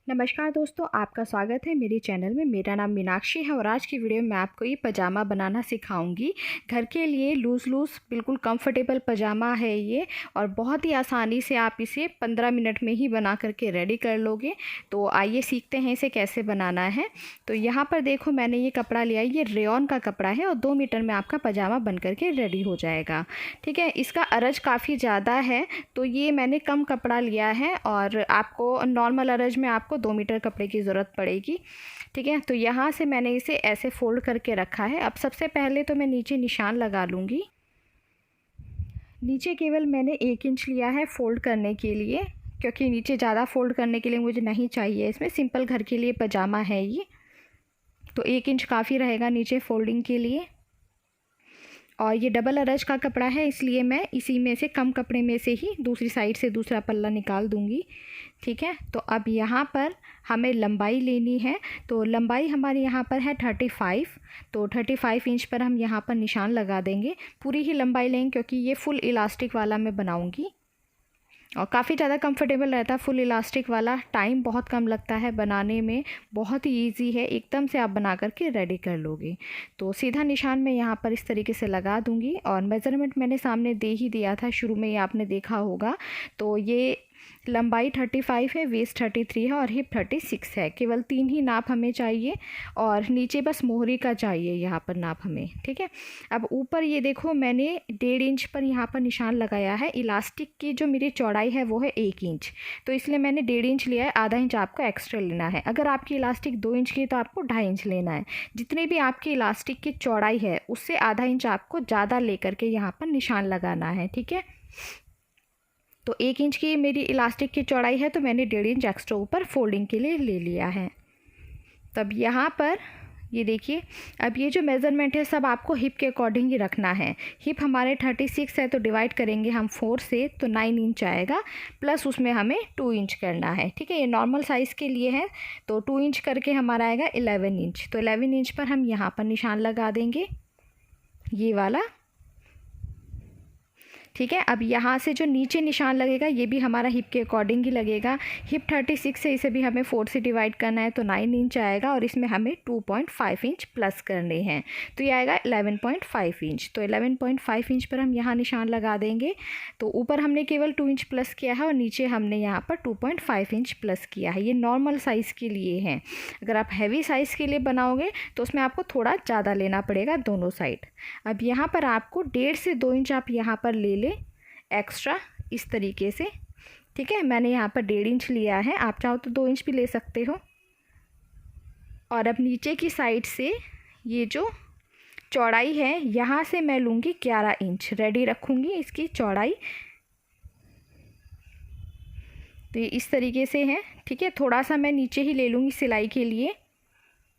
नमस्कार दोस्तों, आपका स्वागत है मेरे चैनल में। मेरा नाम मीनाक्षी है और आज की वीडियो में मैं आपको ये पजामा बनाना सिखाऊंगी। घर के लिए लूज़ बिल्कुल कंफर्टेबल पजामा है ये, और बहुत ही आसानी से आप इसे 15 मिनट में ही बना करके रेडी कर लोगे। तो आइए सीखते हैं इसे कैसे बनाना है। तो यहाँ पर देखो, मैंने ये कपड़ा लिया है, ये रेयॉन का कपड़ा है और 2 मीटर में आपका पजामा बन करके रेडी हो जाएगा। ठीक है, इसका अरज काफ़ी ज़्यादा है तो ये मैंने कम कपड़ा लिया है, और आपको नॉर्मल अरज में आपको 2 मीटर कपड़े की ज़रूरत पड़ेगी। ठीक है, तो यहाँ से मैंने इसे ऐसे फ़ोल्ड करके रखा है। अब सबसे पहले तो मैं नीचे निशान लगा लूँगी। नीचे केवल मैंने 1 इंच लिया है फ़ोल्ड करने के लिए, क्योंकि नीचे ज़्यादा फ़ोल्ड करने के लिए मुझे नहीं चाहिए। इसमें सिंपल घर के लिए पजामा है ये, तो 1 इंच काफ़ी रहेगा नीचे फ़ोल्डिंग के लिए। और ये डबल अरज का कपड़ा है, इसलिए मैं इसी में से कम कपड़े में से ही दूसरी साइड से दूसरा पल्ला निकाल दूँगी। ठीक है, तो अब यहाँ पर हमें लंबाई लेनी है। तो लंबाई हमारी यहाँ पर है 35, तो 35 इंच पर हम यहाँ पर निशान लगा देंगे। पूरी ही लंबाई लेंगे क्योंकि ये फुल इलास्टिक वाला मैं बनाऊँगी और काफ़ी ज़्यादा कंफर्टेबल रहता है फुल इलास्टिक वाला। टाइम बहुत कम लगता है बनाने में, बहुत ही इजी है, एकदम से आप बना करके रेडी कर लोगे। तो सीधा निशान मैं यहाँ पर इस तरीके से लगा दूँगी, और मेज़रमेंट मैंने सामने दे ही दिया था, शुरू में ये आपने देखा होगा। तो ये लंबाई 35 है, वेस्ट 33 है और हिप 36 है। केवल 3 ही नाप हमें चाहिए, और नीचे बस मोहरी का चाहिए यहाँ पर नाप हमें। ठीक है, अब ऊपर ये देखो, मैंने 1.5 इंच पर यहाँ पर निशान लगाया है। इलास्टिक की जो मेरी चौड़ाई है वो है 1 इंच, तो इसलिए मैंने 1.5 इंच लिया है। आधा इंच आपको एक्स्ट्रा लेना है। अगर आपकी इलास्टिक 2 इंच की है तो आपको 2.5 इंच लेना है। जितनी भी आपकी इलास्टिक की चौड़ाई है उससे आधा इंच आपको ज़्यादा लेकर के यहाँ पर निशान लगाना है। ठीक है, तो 1 इंच की मेरी इलास्टिक की चौड़ाई है, तो मैंने 1.5 इंच एक्स्ट्रा ऊपर फोल्डिंग के लिए ले लिया है। तब यहाँ पर ये देखिए, अब ये जो मेज़रमेंट है सब आपको हिप के अकॉर्डिंग ही रखना है। हिप हमारे 36 है, तो डिवाइड करेंगे हम 4 से, तो 9 इंच आएगा, प्लस उसमें हमें 2 इंच करना है। ठीक है, ये नॉर्मल साइज़ के लिए है, तो 2 इंच करके हमारा आएगा 11 इंच। तो 11 इंच पर हम यहाँ पर निशान लगा देंगे, ये वाला। ठीक है, अब यहाँ से जो नीचे निशान लगेगा ये भी हमारा हिप के अकॉर्डिंग ही लगेगा। हिप 36 है, इसे भी हमें 4 से डिवाइड करना है, तो 9 इंच आएगा, और इसमें हमें 2.5 इंच प्लस करने हैं, तो ये आएगा 11.5 इंच। तो 11.5 इंच पर हम यहाँ निशान लगा देंगे। तो ऊपर हमने केवल 2 इंच प्लस किया है और नीचे हमने यहाँ पर 2.5 इंच प्लस किया है। ये नॉर्मल साइज़ के लिए है। अगर आप हैवी साइज़ के लिए बनाओगे तो उसमें आपको थोड़ा ज़्यादा लेना पड़ेगा दोनों साइड। अब यहाँ पर आपको 1.5 से 2 इंच आप यहाँ पर ले एक्स्ट्रा, इस तरीके से। ठीक है, मैंने यहाँ पर 1.5 इंच लिया है, आप चाहो तो 2 इंच भी ले सकते हो। और अब नीचे की साइड से ये जो चौड़ाई है यहाँ से मैं लूँगी 11 इंच, रेडी रखूँगी इसकी चौड़ाई। तो ये इस तरीके से है। ठीक है, थोड़ा सा मैं नीचे ही ले लूँगी सिलाई के लिए।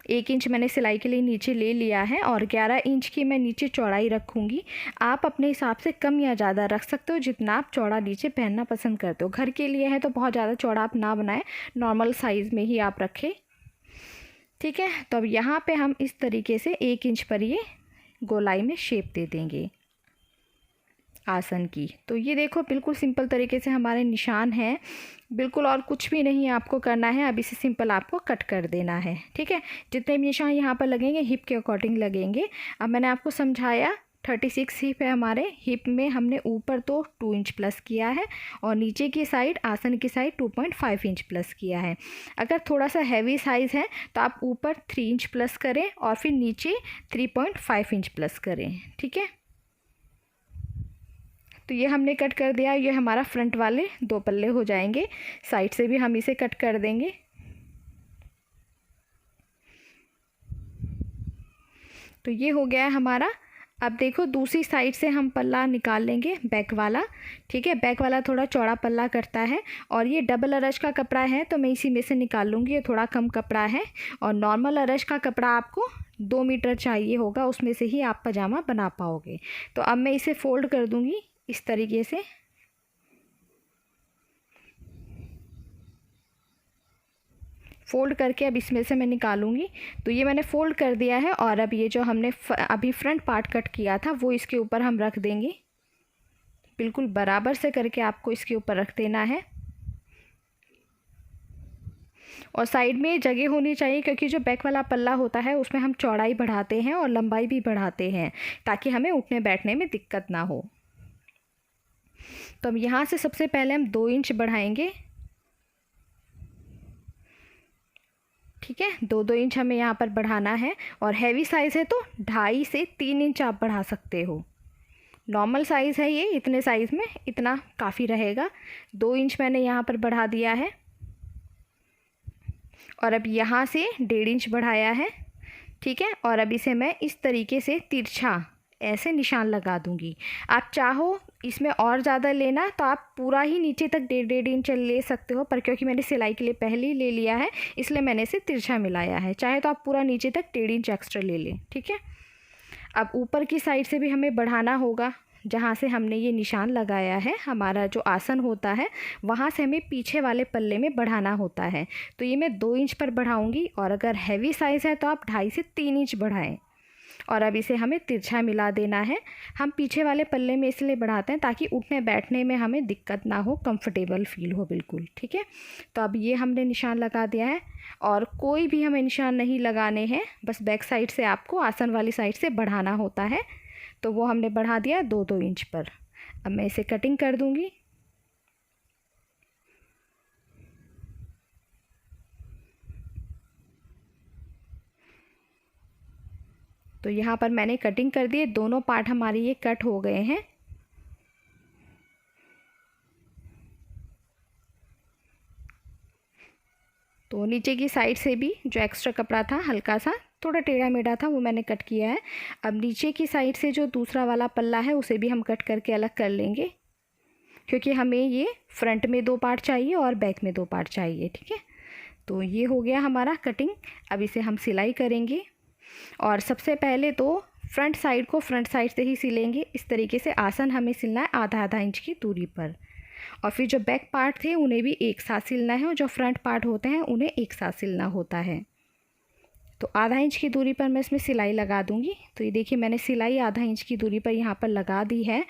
1 इंच मैंने सिलाई के लिए नीचे ले लिया है, और 11 इंच की मैं नीचे चौड़ाई रखूँगी। आप अपने हिसाब से कम या ज़्यादा रख सकते हो, जितना आप चौड़ा नीचे पहनना पसंद करते हो। घर के लिए है तो बहुत ज़्यादा चौड़ा आप ना बनाएं, नॉर्मल साइज़ में ही आप रखें। ठीक है, तो अब यहाँ पे हम इस तरीके से 1 इंच पर ये गोलाई में शेप दे देंगे आसन की। तो ये देखो, बिल्कुल सिंपल तरीके से हमारे निशान हैं, बिल्कुल, और कुछ भी नहीं आपको करना है। अब इसे सिंपल आपको कट कर देना है। ठीक है, जितने भी निशान यहाँ पर लगेंगे हिप के अकॉर्डिंग लगेंगे। अब मैंने आपको समझाया, 36 हिप है हमारे। हिप में हमने ऊपर तो 2 इंच प्लस किया है, और नीचे की साइड, आसन की साइड 2.5 इंच प्लस किया है। अगर थोड़ा सा हैवी साइज़ है तो आप ऊपर 3 इंच प्लस करें और फिर नीचे 3.5 इंच प्लस करें। ठीक है, तो ये हमने कट कर दिया। ये हमारा फ्रंट वाले 2 पल्ले हो जाएंगे। साइड से भी हम इसे कट कर देंगे। तो ये हो गया है हमारा। अब देखो, दूसरी साइड से हम पल्ला निकाल लेंगे, बैक वाला। ठीक है, बैक वाला थोड़ा चौड़ा पल्ला करता है, और ये डबल अरज का कपड़ा है तो मैं इसी में से निकाल लूँगी। ये थोड़ा कम कपड़ा है, और नॉर्मल अरज का कपड़ा आपको 2 मीटर चाहिए होगा, उसमें से ही आप पजामा बना पाओगे। तो अब मैं इसे फ़ोल्ड कर दूँगी इस तरीके से। फ़ोल्ड करके अब इसमें से मैं निकालूंगी। तो ये मैंने फ़ोल्ड कर दिया है, और अब ये जो हमने अभी फ्रंट पार्ट कट किया था वो इसके ऊपर हम रख देंगे। बिल्कुल बराबर से करके आपको इसके ऊपर रख देना है। और साइड में जगह होनी चाहिए, क्योंकि जो बैक वाला पल्ला होता है उसमें हम चौड़ाई बढ़ाते हैं और लंबाई भी बढ़ाते हैं, ताकि हमें उठने बैठने में दिक्कत ना हो। तो अब यहाँ से सबसे पहले हम 2 इंच बढ़ाएंगे। ठीक है, 2-2 इंच हमें यहाँ पर बढ़ाना है। और हैवी साइज़ है तो 2.5 से 3 इंच आप बढ़ा सकते हो। नॉर्मल साइज़ है ये, इतने साइज़ में इतना काफ़ी रहेगा। 2 इंच मैंने यहाँ पर बढ़ा दिया है। और अब यहाँ से 1.5 इंच बढ़ाया है। ठीक है, और अब इसे मैं इस तरीके से तिरछा ऐसे निशान लगा दूंगी। आप चाहो इसमें और ज़्यादा लेना तो आप पूरा ही नीचे तक 1.5 इंच ले सकते हो, पर क्योंकि मैंने सिलाई के लिए पहले ही ले लिया है इसलिए मैंने इसे तिरछा मिलाया है। चाहे तो आप पूरा नीचे तक 1.5 इंच एक्स्ट्रा ले लें। ठीक है, अब ऊपर की साइड से भी हमें बढ़ाना होगा। जहाँ से हमने ये निशान लगाया है, हमारा जो आसन होता है, वहाँ से हमें पीछे वाले पल्ले में बढ़ाना होता है। तो ये मैं 2 इंच पर बढ़ाऊँगी, और अगर हैवी साइज़ है तो आप 2.5 से 3 इंच बढ़ाएँ। और अब इसे हमें तिरछा मिला देना है। हम पीछे वाले पल्ले में इसलिए बढ़ाते हैं ताकि उठने बैठने में हमें दिक्कत ना हो, कंफर्टेबल फील हो बिल्कुल। ठीक है, तो अब ये हमने निशान लगा दिया है, और कोई भी हमें निशान नहीं लगाने हैं, बस बैक साइड से आपको आसन वाली साइड से बढ़ाना होता है। तो वो हमने बढ़ा दिया 2-2 इंच पर। अब मैं इसे कटिंग कर दूँगी। तो यहाँ पर मैंने कटिंग कर दी है, दोनों पार्ट हमारे ये कट हो गए हैं। तो नीचे की साइड से भी जो एक्स्ट्रा कपड़ा था, हल्का सा थोड़ा टेढ़ा मेढ़ा था, वो मैंने कट किया है। अब नीचे की साइड से जो दूसरा वाला पल्ला है उसे भी हम कट करके अलग कर लेंगे, क्योंकि हमें ये फ्रंट में 2 पार्ट चाहिए और बैक में 2 पार्ट चाहिए। ठीक है, तो ये हो गया हमारा कटिंग। अब इसे हम सिलाई करेंगे, और सबसे पहले तो फ्रंट साइड को फ्रंट साइड से ही सिलेंगे। इस तरीके से आसन हमें सिलना है आधा इंच की दूरी पर, और फिर जो बैक पार्ट थे उन्हें भी एक साथ सिलना है, और जो फ्रंट पार्ट होते हैं उन्हें एक साथ सिलना होता है। तो आधा इंच की दूरी पर मैं इसमें सिलाई लगा दूंगी। तो ये देखिए, मैंने सिलाई आधा इंच की दूरी पर यहाँ पर लगा दी है,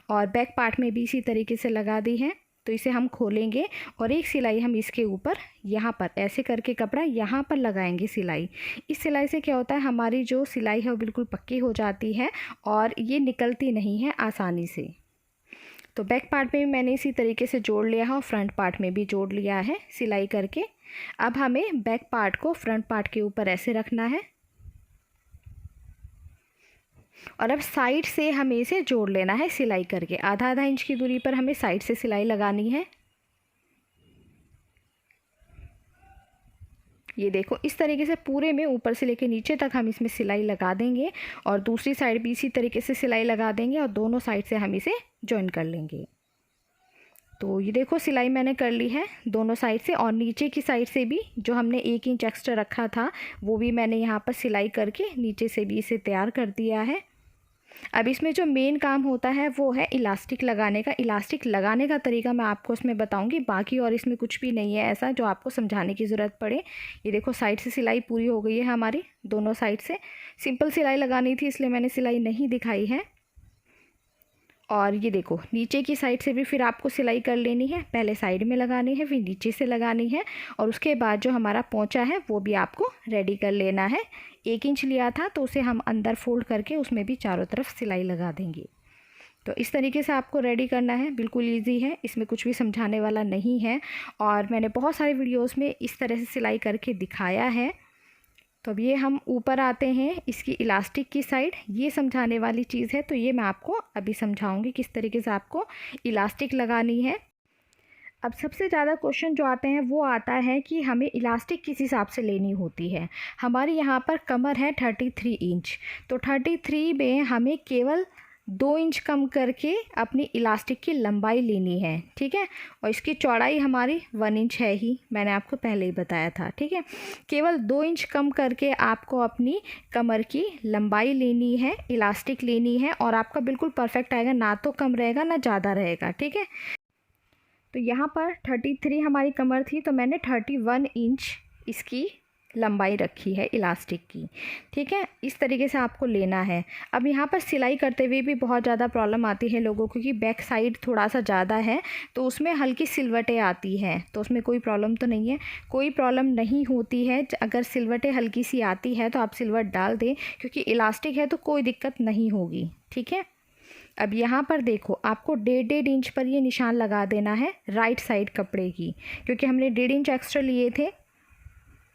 और बैक पार्ट में भी इसी तरीके से लगा दी है। तो इसे हम खोलेंगे, और एक सिलाई हम इसके ऊपर यहाँ पर ऐसे करके कपड़ा यहाँ पर लगाएंगे सिलाई। इस सिलाई से क्या होता है, हमारी जो सिलाई है वो बिल्कुल पक्की हो जाती है, और ये निकलती नहीं है आसानी से। तो बैक पार्ट में भी मैंने इसी तरीके से जोड़ लिया है, और फ्रंट पार्ट में भी जोड़ लिया है सिलाई करके। अब हमें बैक पार्ट को फ्रंट पार्ट के ऊपर ऐसे रखना है, और अब साइड से हमें इसे जोड़ लेना है सिलाई करके। आधा इंच की दूरी पर हमें साइड से सिलाई लगानी है। ये देखो, इस तरीके से पूरे में ऊपर से लेकर नीचे तक हम इसमें सिलाई लगा देंगे, और दूसरी साइड भी इसी तरीके से सिलाई लगा देंगे, और दोनों साइड से हम इसे जॉइन कर लेंगे। तो ये देखो, सिलाई मैंने कर ली है दोनों साइड से, और नीचे की साइड से भी जो हमने 1 इंच एक्स्ट्रा रखा था वो भी मैंने यहाँ पर सिलाई करके नीचे से भी इसे तैयार कर दिया है। अब इसमें जो मेन काम होता है वो है इलास्टिक लगाने का। इलास्टिक लगाने का तरीका मैं आपको इसमें बताऊंगी, बाकी और इसमें कुछ भी नहीं है ऐसा जो आपको समझाने की ज़रूरत पड़े। ये देखो, साइड से सिलाई पूरी हो गई है हमारी, दोनों साइड से। सिंपल सिलाई लगानी थी इसलिए मैंने सिलाई नहीं दिखाई है। और ये देखो, नीचे की साइड से भी फिर आपको सिलाई कर लेनी है। पहले साइड में लगानी है, फिर नीचे से लगानी है, और उसके बाद जो हमारा पोंचा है वो भी आपको रेडी कर लेना है। 1 इंच लिया था तो उसे हम अंदर फोल्ड करके उसमें भी चारों तरफ सिलाई लगा देंगे। तो इस तरीके से आपको रेडी करना है, बिल्कुल ईजी है, इसमें कुछ भी समझाने वाला नहीं है, और मैंने बहुत सारे वीडियोज़ में इस तरह से सिलाई करके दिखाया है। तो अब ये हम ऊपर आते हैं इसकी इलास्टिक की साइड, ये समझाने वाली चीज़ है, तो ये मैं आपको अभी समझाऊंगी किस तरीके से आपको इलास्टिक लगानी है। अब सबसे ज़्यादा क्वेश्चन जो आते हैं वो आता है कि हमें इलास्टिक किस हिसाब से लेनी होती है। हमारी यहाँ पर कमर है 33 इंच, तो 33 में हमें केवल 2 इंच कम करके अपनी इलास्टिक की लंबाई लेनी है। ठीक है, और इसकी चौड़ाई हमारी 1 इंच है ही, मैंने आपको पहले ही बताया था। ठीक है, केवल 2 इंच कम करके आपको अपनी कमर की लंबाई लेनी है, इलास्टिक लेनी है, और आपका बिल्कुल परफेक्ट आएगा, ना तो कम रहेगा ना ज़्यादा रहेगा। ठीक है, तो यहाँ पर 33 हमारी कमर थी, तो मैंने 31 इंच इसकी लंबाई रखी है इलास्टिक की, ठीक है। इस तरीके से आपको लेना है। अब यहाँ पर सिलाई करते हुए भी बहुत ज़्यादा प्रॉब्लम आती है लोगों को कि बैक साइड थोड़ा सा ज़्यादा है तो उसमें हल्की सिलवटें आती हैं, तो उसमें कोई प्रॉब्लम तो नहीं है, कोई प्रॉब्लम नहीं होती है। अगर सिलवटें हल्की सी आती है तो आप सिलवट डाल दें, क्योंकि इलास्टिक है तो कोई दिक्कत नहीं होगी, ठीक है। अब यहाँ पर देखो, आपको 1.5 इंच पर ये निशान लगा देना है राइट साइड कपड़े की, क्योंकि हमने 1.5 इंच एक्स्ट्रा लिए थे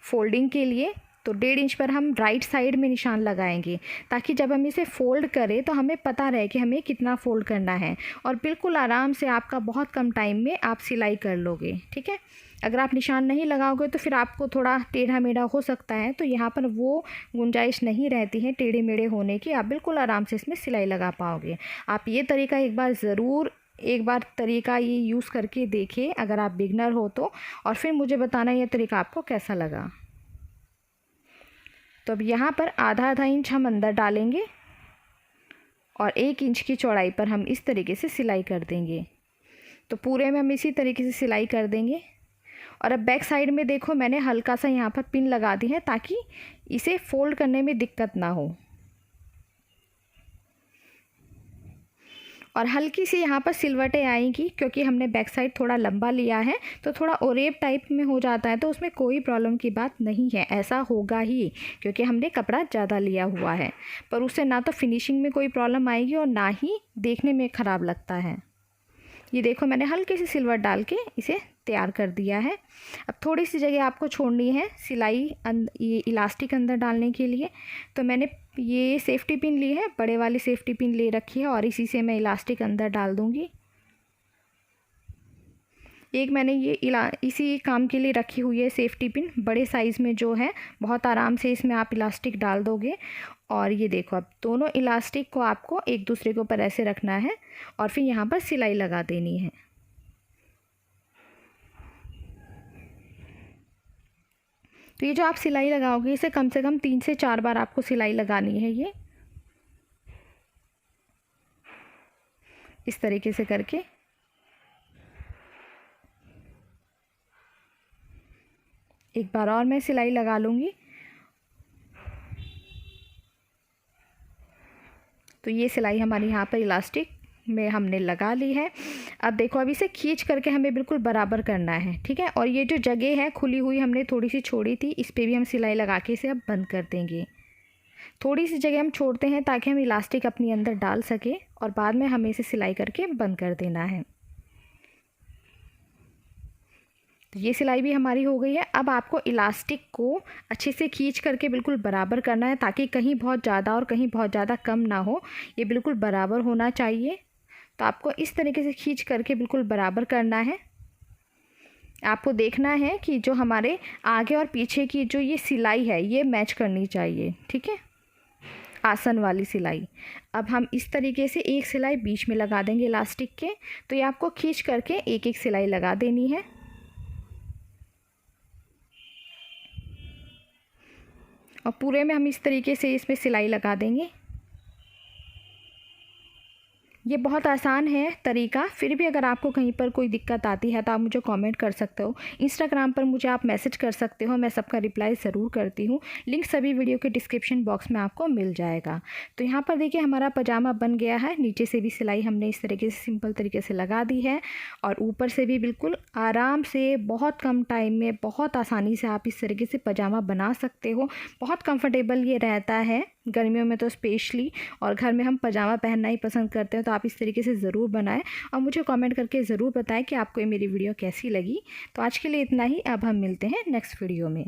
फोल्डिंग के लिए, तो 1.5 इंच पर हम राइट साइड में निशान लगाएंगे, ताकि जब हम इसे फ़ोल्ड करें तो हमें पता रहे कि हमें कितना फ़ोल्ड करना है, और बिल्कुल आराम से आपका बहुत कम टाइम में आप सिलाई कर लोगे, ठीक है। अगर आप निशान नहीं लगाओगे तो फिर आपको थोड़ा टेढ़ा मेढ़ा हो सकता है, तो यहाँ पर वो गुंजाइश नहीं रहती है टेढ़े मेढ़े होने की, आप बिल्कुल आराम से इसमें सिलाई लगा पाओगे। आप ये तरीका एक बार तरीका ये यूज़ करके देखिए अगर आप बिगनर हो तो, और फिर मुझे बताना ये तरीका आपको कैसा लगा। तो अब यहाँ पर आधा इंच हम अंदर डालेंगे और 1 इंच की चौड़ाई पर हम इस तरीके से सिलाई कर देंगे। तो पूरे में हम इसी तरीके से सिलाई कर देंगे। और अब बैक साइड में देखो, मैंने हल्का सा यहाँ पर पिन लगा दी है ताकि इसे फ़ोल्ड करने में दिक्कत ना हो, और हल्की सी यहाँ पर सिलवटें आएंगी, क्योंकि हमने बैक साइड थोड़ा लंबा लिया है तो थोड़ा ओरेब टाइप में हो जाता है, तो उसमें कोई प्रॉब्लम की बात नहीं है, ऐसा होगा ही क्योंकि हमने कपड़ा ज़्यादा लिया हुआ है। पर उससे ना तो फिनिशिंग में कोई प्रॉब्लम आएगी और ना ही देखने में ख़राब लगता है। ये देखो, मैंने हल्की सी सिलवट डाल के इसे तैयार कर दिया है। अब थोड़ी सी जगह आपको छोड़नी है सिलाई ये इलास्टिक अंदर डालने के लिए, तो मैंने ये सेफ्टी पिन ली है, बड़े वाली सेफ्टी पिन ले रखी है, और इसी से मैं इलास्टिक अंदर डाल दूँगी। एक मैंने ये इसी काम के लिए रखी हुई है सेफ्टी पिन, बड़े साइज़ में जो है, बहुत आराम से इसमें आप इलास्टिक डाल दोगे। और ये देखो, अब दोनों इलास्टिक को आपको एक दूसरे के ऊपर ऐसे रखना है और फिर यहाँ पर सिलाई लगा देनी है। तो ये जो आप सिलाई लगाओगे, इसे कम से कम 3 से 4 बार आपको सिलाई लगानी है। ये इस तरीके से करके एक बार और मैं सिलाई लगा लूँगी। तो ये सिलाई हमारी यहाँ पर इलास्टिक में हमने लगा ली है। अब देखो, अब इसे खींच करके हमें बिल्कुल बराबर करना है, ठीक है। और ये जो जगह है खुली हुई हमने थोड़ी सी छोड़ी थी, इस पर भी हम सिलाई लगा के इसे अब बंद कर देंगे। थोड़ी सी जगह हम छोड़ते हैं ताकि हम इलास्टिक अपनी अंदर डाल सके, और बाद में हमें इसे सिलाई करके बंद कर देना है। तो ये सिलाई भी हमारी हो गई है। अब आपको इलास्टिक को अच्छे से खींच करके बिल्कुल बराबर करना है, ताकि कहीं बहुत ज़्यादा और कहीं बहुत ज़्यादा कम ना हो, ये बिल्कुल बराबर होना चाहिए। तो आपको इस तरीके से खींच करके बिल्कुल बराबर करना है। आपको देखना है कि जो हमारे आगे और पीछे की जो ये सिलाई है ये मैच करनी चाहिए, ठीक है, आसन वाली सिलाई। अब हम इस तरीके से एक सिलाई बीच में लगा देंगे इलास्टिक के। तो ये आपको खींच करके एक एक सिलाई लगा देनी है। और पूरे में हम इस तरीके से इसमें सिलाई लगा देंगे। ये बहुत आसान है तरीका, फिर भी अगर आपको कहीं पर कोई दिक्कत आती है तो आप मुझे कमेंट कर सकते हो। इंस्टाग्राम पर मुझे आप मैसेज कर सकते हो, मैं सबका रिप्लाई ज़रूर करती हूँ। लिंक सभी वीडियो के डिस्क्रिप्शन बॉक्स में आपको मिल जाएगा। तो यहाँ पर देखिए, हमारा पजामा बन गया है। नीचे से भी सिलाई हमने इस तरीके से सिंपल तरीके से लगा दी है, और ऊपर से भी बिल्कुल आराम से बहुत कम टाइम में बहुत आसानी से आप इस तरीके से पजामा बना सकते हो। बहुत कंफर्टेबल ये रहता है, गर्मियों में तो स्पेशली, और घर में हम पजामा पहनना ही पसंद करते हैं। तो आप इस तरीके से ज़रूर बनाएं और मुझे कमेंट करके ज़रूर बताएं कि आपको ये मेरी वीडियो कैसी लगी। तो आज के लिए इतना ही, अब हम मिलते हैं नेक्स्ट वीडियो में।